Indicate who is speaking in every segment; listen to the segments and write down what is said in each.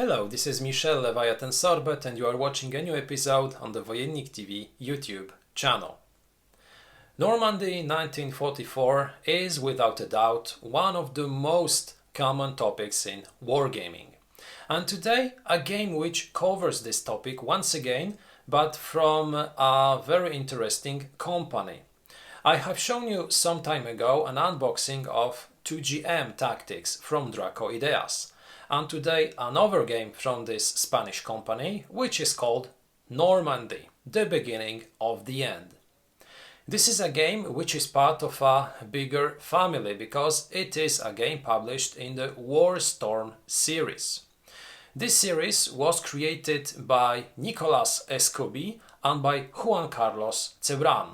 Speaker 1: Hello, this is Michel Leviathan Sorbet and you are watching a new episode on the Wojennik TV YouTube channel. Normandy 1944 is without a doubt one of the most common topics in wargaming. And today a game which covers this topic once again, but from a very interesting company. I have shown you some time ago an unboxing of 2GM Tactics from Draco Ideas. And today another game from this Spanish company, which is called Normandy, the beginning of the end. This is a game which is part of a bigger family because it is a game published in the Warstorm series. This series was created by Nicolas Escobi and by Juan Carlos Cebran.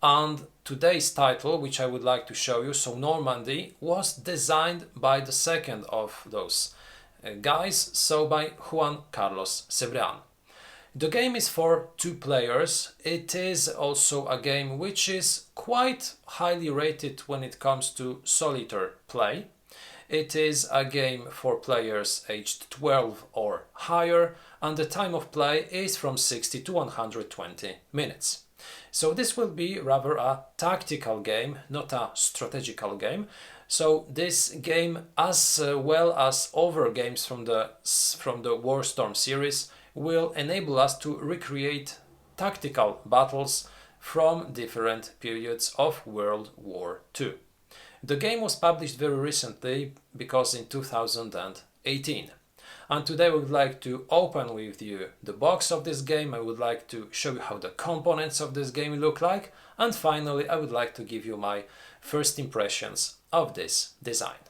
Speaker 1: And today's title, which I would like to show you, so Normandy, was designed by the second of those guys, so by Juan Carlos Cebran. The game is for 2 players. It is also a game which is quite highly rated when it comes to solitaire play. It is a game for players aged 12 or higher, and the time of play is from 60 to 120 minutes. So this will be rather a tactical game, not a strategical game. So this game, as well as other games from the Warstorm series, will enable us to recreate tactical battles from different periods of World War II. The game was published very recently, because in 2018. And today I would like to open with you the box of this game. I would like to show you how the components of this game look like. And finally, I would like to give you my first impressions of this design.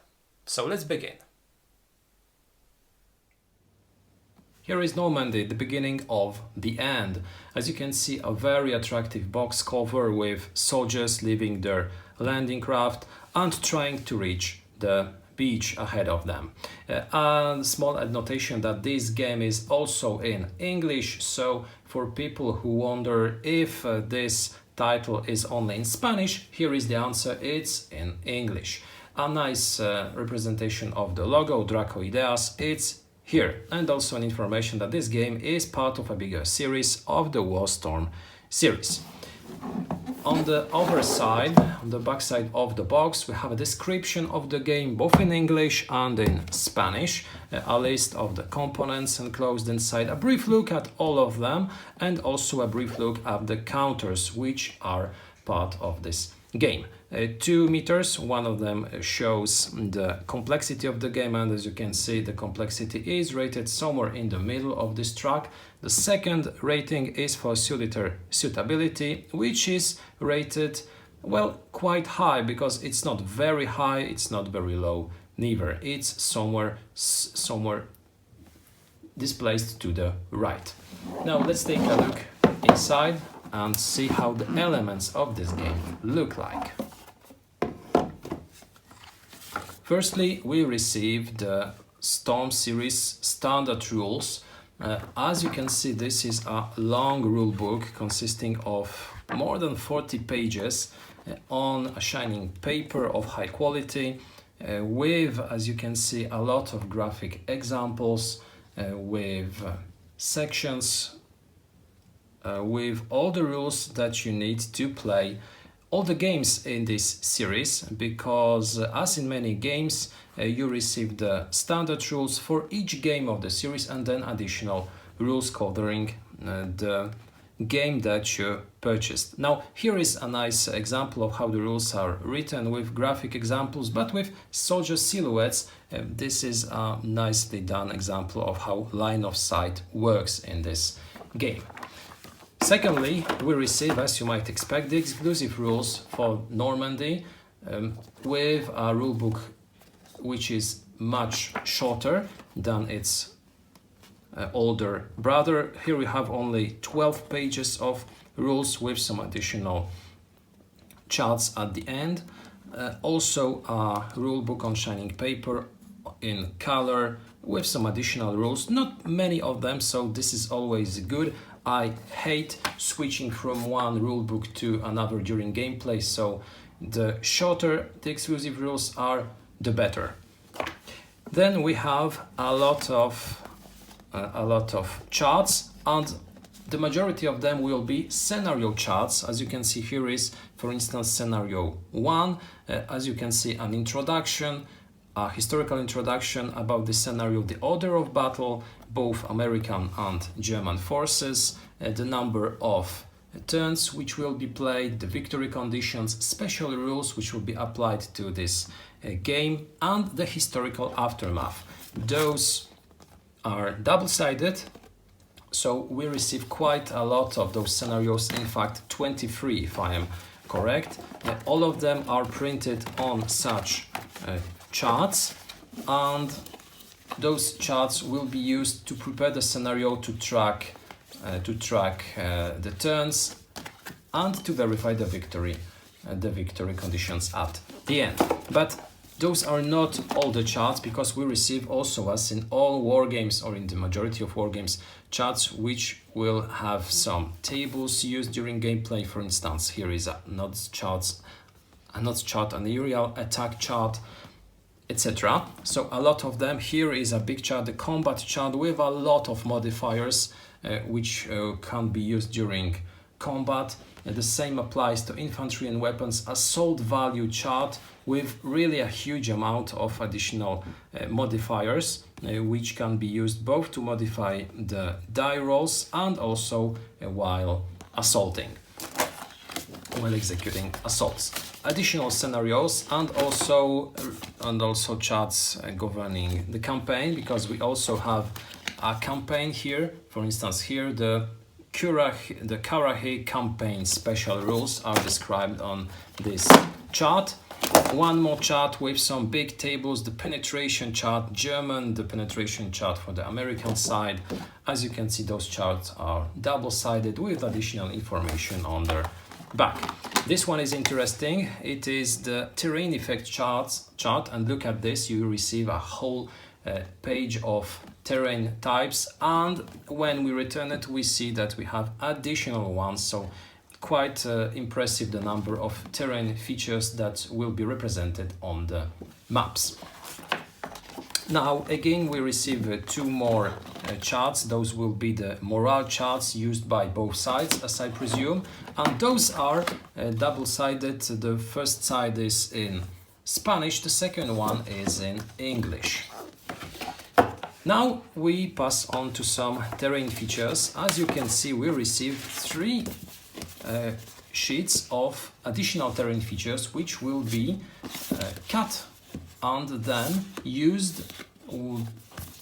Speaker 1: So let's begin. Here is Normandy, the beginning of the end. As you can see, a very attractive box cover with soldiers leaving their landing craft and trying to reach the beach ahead of them. A small annotation that this game is also in English, so for people who wonder if this title is only in Spanish, here is the answer: it's in English. A nice representation of the logo Draco Ideas, it's here, and also an information that this game is part of a bigger series of the Warstorm series. On the other side, on the back side of the box, we have a description of the game both in English and in Spanish, a list of the components enclosed inside, a brief look at all of them, and also a brief look at the counters which are part of this game. 2 meters, one of them shows the complexity of the game, and as you can see, the complexity is rated somewhere in the middle of this track. The second rating is for solitaire suitability, which is rated, well, quite high, because it's not very high, it's not very low neither. It's somewhere displaced to the right. Now let's take a look inside and see how the elements of this game look like. Firstly, we received the Storm series standard rules. As you can see, this is a long rule book consisting of more than 40 pages on a shining paper of high quality, with, as you can see, a lot of graphic examples, with sections, with all the rules that you need to play all the games in this series, because as in many games, you receive the standard rules for each game of the series and then additional rules covering the game that you purchased. Now, here is a nice example of how the rules are written with graphic examples, but with soldier silhouettes. This is a nicely done example of how line of sight works in this game. Secondly, we receive, as you might expect, the exclusive rules for Normandy, with a rulebook which is much shorter than its older brother. Here we have only 12 pages of rules with some additional charts at the end. Also a rulebook on shining paper in color with some additional rules, not many of them, so this is always good. I hate switching from one rulebook to another during gameplay, so the shorter the exclusive rules are, the better. Then we have a lot of a lot of charts, and the majority of them will be scenario charts. As you can see, here is, for instance, scenario 1. As you can see, an introduction, a historical introduction about the scenario, the order of battle, both American and German forces, the number of turns which will be played, the victory conditions, special rules which will be applied to this game, and the historical aftermath. Those are double-sided, so we receive quite a lot of those scenarios, in fact 23 if I am correct. All of them are printed on such charts, and those charts will be used to prepare the scenario, to track the turns, and to verify the victory conditions at the end. But those are not all the charts, because we receive also, as in all war games or in the majority of war games, charts which will have some tables used during gameplay. For instance, here is a nodes chart, an aerial attack chart, etc. So a lot of them. Here is a big chart, the combat chart, with a lot of modifiers which can be used during combat. The same applies to infantry and weapons, assault value chart with really a huge amount of additional modifiers which can be used both to modify the die rolls and also while assaulting, while executing assaults. Additional scenarios and also charts governing the campaign, because we also have a campaign here. For instance, here the Karahi campaign special rules are described on this chart. One more chart with some big tables, the penetration chart German, the penetration chart for the American side. As you can see, those charts are double-sided with additional information on their back. This one is interesting. It is the terrain effect chart, and look at this, you receive a whole page of terrain types, and when we return it we see that we have additional ones, so quite impressive the number of terrain features that will be represented on the maps. Now again we receive two more charts. Those will be the morale charts used by both sides, as I presume, and those are double-sided. The first side is in Spanish, the second one is in English. Now we pass on to some terrain features. As you can see, we receive three sheets of additional terrain features which will be cut and then used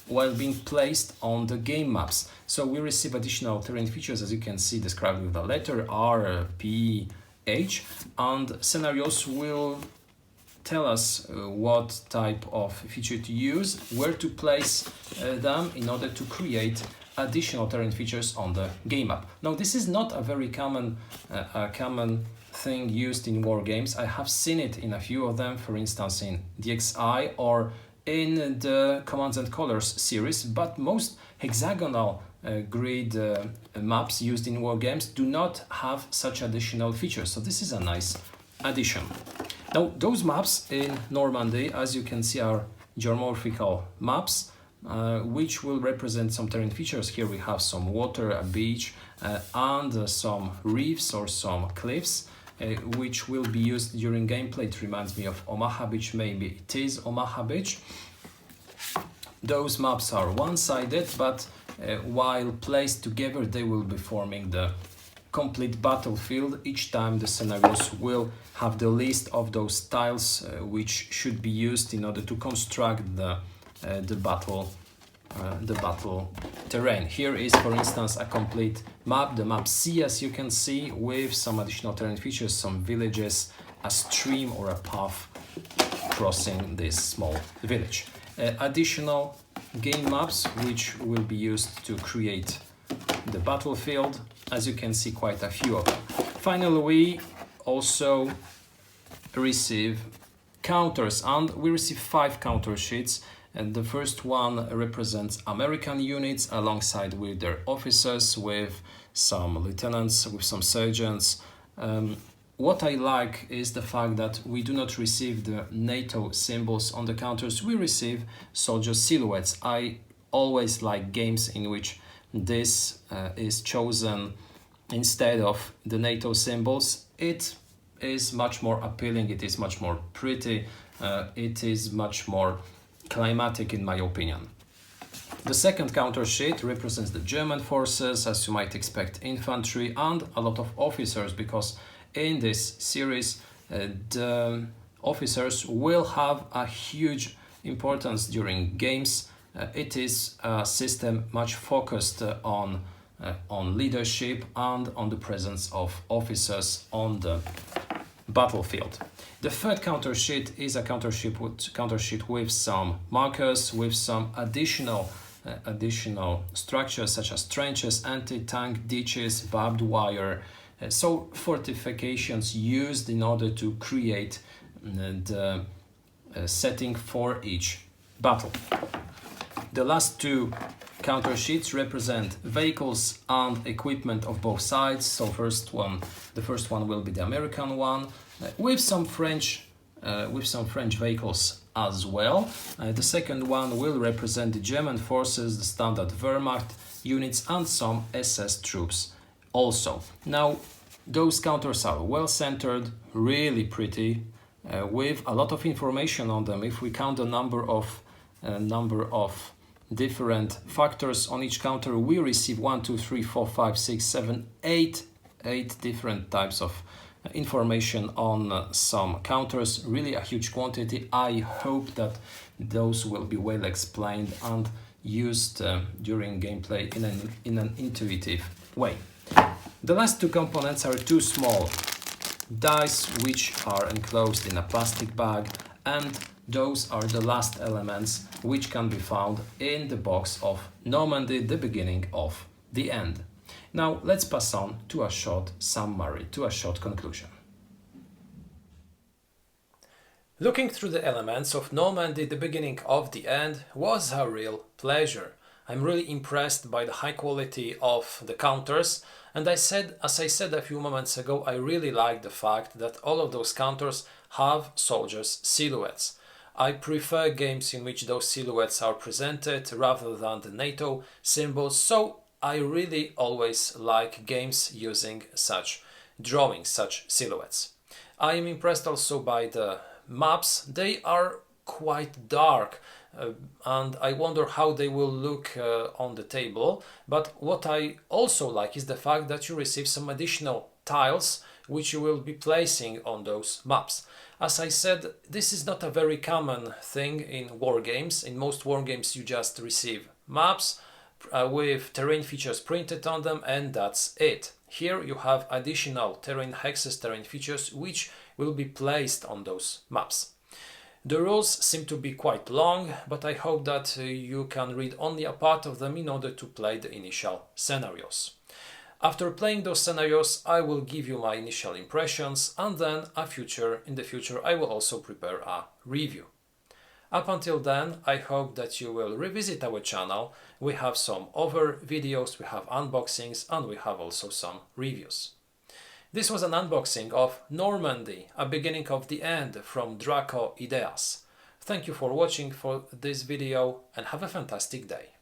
Speaker 1: while being placed on the game maps. So we receive additional terrain features, as you can see, described with the letter R, P, H, and scenarios will tell us what type of feature to use, where to place them in order to create additional terrain features on the game map. Now this is not a very common thing used in war games. I have seen it in a few of them, for instance in DXI or in the Commands and Colors series, but most hexagonal grid maps used in war games do not have such additional features, so this is a nice addition. Now those maps in Normandy, as you can see, are geomorphical maps which will represent some terrain features. Here we have some water, a beach, and some reefs or some cliffs which will be used during gameplay. It reminds me of Omaha Beach, maybe it is Omaha Beach. Those maps are one-sided, but while placed together they will be forming the complete battlefield. Each time the scenarios will have the list of those tiles which should be used in order to construct the battle terrain. Here is, for instance, a complete map, the map C, as you can see, with some additional terrain features, some villages, a stream or a path crossing this small village. Additional game maps which will be used to create the battlefield. As you can see, quite a few of them. Finally, we also receive counters, and we receive 5 counter sheets. And the first one represents American units alongside with their officers, with some lieutenants, with some sergeants. What I like is the fact that we do not receive the NATO symbols on the counters. We receive soldier silhouettes. I always like games in which this is chosen instead of the NATO symbols. It is much more appealing, it is much more pretty, it is much more climatic in my opinion. The second counter sheet represents the German forces, as you might expect, infantry and a lot of officers, because in this series the officers will have a huge importance during games. It is a system much focused on leadership and on the presence of officers on the battlefield. The third counter sheet is a counter sheet with some markers, with some additional structures such as trenches, anti-tank ditches, barbed wire, so fortifications used in order to create the setting for each battle. The last two counter sheets represent vehicles and equipment of both sides. So the first one will be the American one, with some French vehicles as well. The second one will represent the German forces, the standard Wehrmacht units and some SS troops also. Now those counters are well centered, really pretty, with a lot of information on them. If we count the number of different factors on each counter, we receive 1, 2, 3, 4, 5, 6, 7, 8 different types of information on some counters. Really a huge quantity. I hope that those will be well explained and used during gameplay in an intuitive way. The last two components are two small dice which are enclosed in a plastic bag, and those are the last elements which can be found in the box of Normandy, the beginning of the end. Now let's pass on to a short summary, to a short conclusion. Looking through the elements of Normandy, the beginning of the end, was a real pleasure. I'm really impressed by the high quality of the counters, and as I said a few moments ago, I really like the fact that all of those counters have soldiers' silhouettes. I prefer games in which those silhouettes are presented rather than the NATO symbols, so I really always like games using such drawings, such silhouettes. I am impressed also by the maps. They are quite dark, and I wonder how they will look on the table. But what I also like is the fact that you receive some additional tiles which you will be placing on those maps. As I said, this is not a very common thing in war games. In most war games you just receive maps with terrain features printed on them, and that's it. Here you have additional terrain hexes, terrain features, which will be placed on those maps. The rules seem to be quite long, but I hope that you can read only a part of them in order to play the initial scenarios. After playing those scenarios, I will give you my initial impressions, and then in the future I will also prepare a review. Up until then, I hope that you will revisit our channel. We have some other videos, we have unboxings, and we have also some reviews. This was an unboxing of Normandy, a beginning of the end from Draco Ideas. Thank you for watching for this video and have a fantastic day.